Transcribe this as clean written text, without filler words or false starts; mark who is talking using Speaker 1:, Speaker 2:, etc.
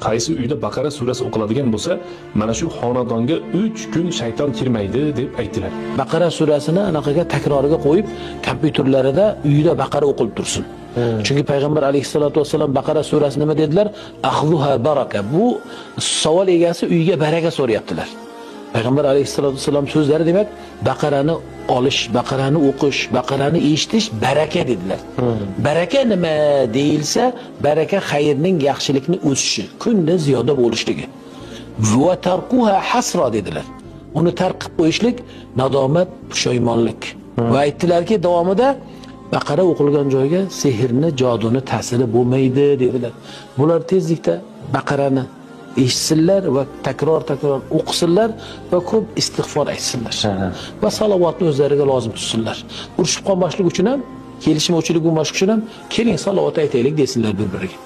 Speaker 1: qaysi uyda Baqara surasi o'qiladigan bo'lsa, mana shu xonadonga 3 kun shayton kirmaydi deb aytdilar.
Speaker 2: Baqara surasini anaqaga takroriga qo'yib, kompyuterlarida uyida Baqara o'qilib tursin. Chunki payg'ambar alayhisolatu vasallam Baqara surasi nima dedilar? Axzuha baraka. Bu savol egasi uyga baraka so'rayaptilar. Payg'ambar alayhisolatu vasallam so'zlari demak, Baqarani olish, Baqarani o'qish, Baqarani eshitish baraka dedilar. Baraka nima deyilsa, baraka xayrning, yaxshilikning o'sishi, kunni ziyoda bo'lishligi. Va tarquha hasra dedilar. Uni tark qilib qo'yishlik nadomat, pushaymonlik. Va aytdilarki, davomida Baqara o'qilgan joyga sehrni, joduni ta'siri bo'lmaydi dedilar. Bular tezlikda Baqarani eshitsinlar va takror o'qisinlar va ko'p istig'for aytsinlar. Va salovatni o'zlariga lozim tutsinlar. Urushib qolmaslik uchun ham, kelishmovchilik bo'lmaslik uchun ham keling salovat aytaylik desinlar bir-biriga.